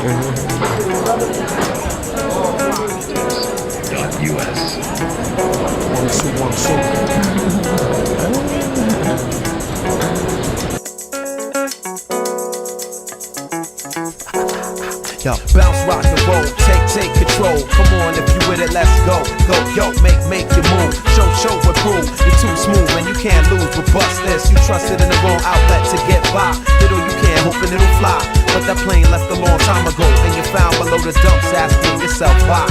US. 1, 2, 1, 2. Yo, bounce, rock and roll, take control. Come on, if you with it, let's go. Go, yo, make your move. Show and prove. You're too smooth and you can't lose. But bust this, you trusted in the wrong outlet to get by. Little you can, hoping it'll fly. But that plane left a long time ago, and you found below the dumps, asking yourself why.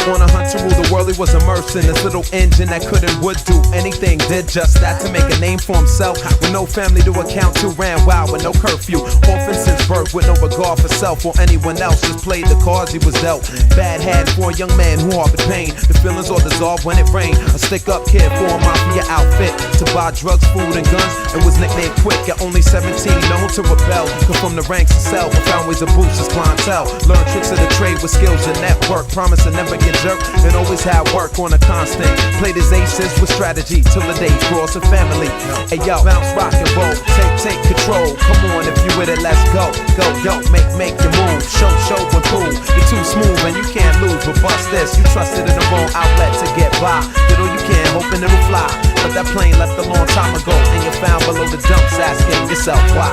On a hunt to rule the world, he was immersed in this little engine that would do anything. Did just that to make a name for himself. With no family to account to, ran wild with no curfew. Orphan since birth with no regard for self or anyone else. Just played the cards he was dealt. Bad hand for a young man who harbored pain. The feelings all dissolved when it rained. A stick-up kid for a mafia outfit to buy drugs, food, and guns, and was nicknamed Quick at only 17. Known to rebel, come from the ranks of self, but found ways to boost his clientele. Learn tricks of the trade with skills and network. Promise to never get jerked, and always had work on a constant. Played his aces with strategy till the day crossed a family. Hey yo, bounce, rock and roll, take control. Come on, if you with it, let's go. Go, yo, make your move. Show and prove. You're too smooth and you can't lose. But bust this, you trusted in the wrong outlet to get by. Did all you can, hoping it'll fly. But that plane left a long time ago, and you found below the dumps, asking yourself why.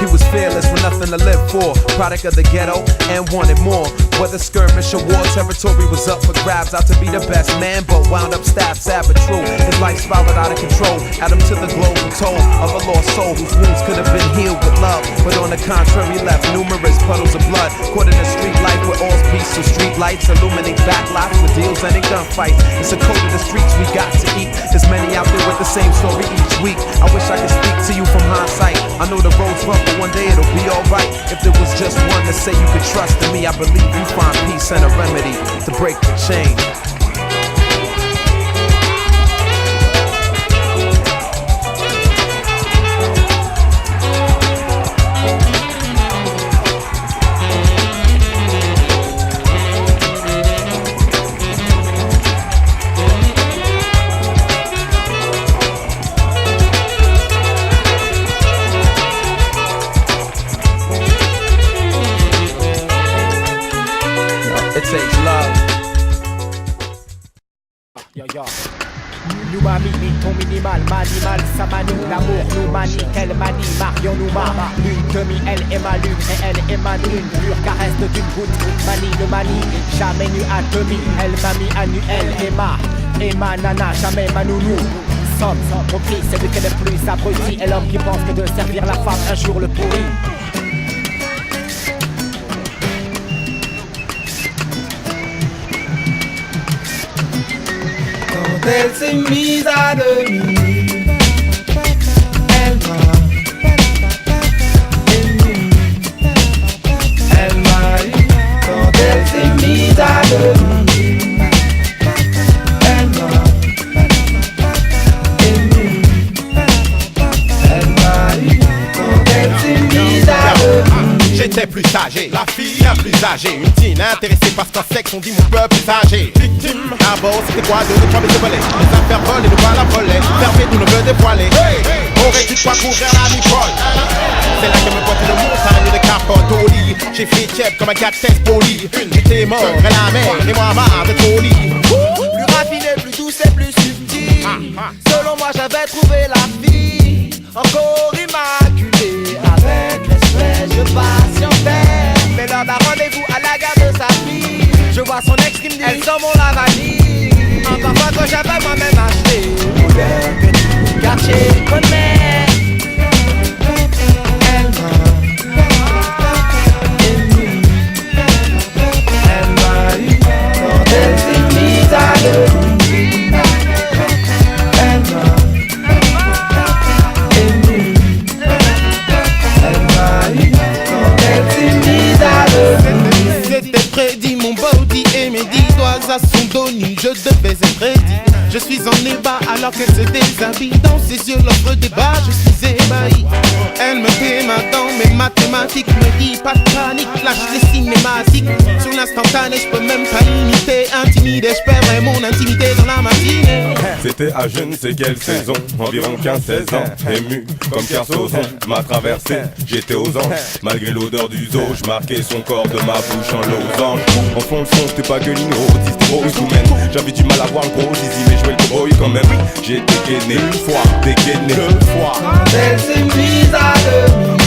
He was fearless with nothing to live for. Product of the ghetto and wanted more. Whether skirmish or war, territory was up for grabs. Out to be the best man, but wound up stabbed, sad but true. His life spiraled out of control. Add him to the globe and told of a lost soul whose wounds could have been healed with love. But on the contrary, left numerous puddles of blood. Caught in a street life where all's peace. So street lights illuminate backlots with deals and in gunfights. It's a code of the streets we got to eat. There's many out there with the same story each week. I wish I could speak to you from hindsight. I know the road's rough, but one day it'll be alright. If there was just one to say you could trust in me, I believe you find peace and a remedy to break the chain. It takes love. Nous manie, ton minimal, manimal, ça manie. L'amour nous manie, qu'elle manie, Marion nous marre. Lune demi, elle est ma lune, et elle est ma lune. Pure caresse d'une goutte, manie le manie. Jamais nu à demi, elle m'a mis à nu, elle est ma nana, jamais ma nounou. Somme, compris, c'est lui qui est le plus abruti. Et l'homme qui pense que de servir la femme un jour le pourrit. Elle s'est mise à demi. Elle m'a ému. Elle m'a eu quand elle s'est mise à demi. Elle m'a ému. Elle m'a eu quand elle s'est mise à demi. J'étais plus âgé, la fille la plus âgée. Une teen intéressée par ce sexe, on dit mon peuple plus âgé. Victime, d'abord c'était quoi, 2, 3 baiser volés. Les affaires volées, nous voilà volés. Fermé, tout ne veut dévoiler. Aurais-tu de quoi courir la mi-folle? C'est là que me voici le montagne de capote au lit. J'ai fait tiep comme un gars de test poli. J'étais mort, et la mer, et moi marre de trop lit. Plus raffiné, plus douce et plus subtil. Selon moi j'avais trouvé la fille encore immaculée. Avec l'espèce je patientais. Mais l'heure d'un rendez-vous à la gare de sa fille. Je vois son ex qui me dit elles sont mon la vanille. Un parfum que j'avais moi-même acheté. Modèle, quartier, connaît. Elle m'a ému. Elle m'a eu quand elle s'est mise à demi. Elle m'a ému. Elle m'a eu quand elle s'est mise à demi. C'était prédit, mon body et mes 10 doigts à son dos nu. Je devais être ready. Je suis en ébat alors qu'elle se déshabille. Dans ses yeux l'offre débat, je suis ébahi. Elle me téma dans mes mathématiques. Me dit pas de panique, lâche les cinématiques. Sur l'instantané, je peux même pas limiter. Intimidé, je perdrai mon intimité dans la matinée. C'était à je ne sais quelle saison, environ 15-16 ans. Ému comme Kersozon, m'a traversé, j'étais aux anges. Malgré l'odeur du zoo, je marquais son corps de ma bouche en losange. En fond le son, j'étais pas que l'igno, distro, sous-mène. J'avais du mal à voir le gros zizi, mais jouais le cowboy quand même. J'ai dégainé une fois, dégainé deux fois. Elle s'est mise à demi.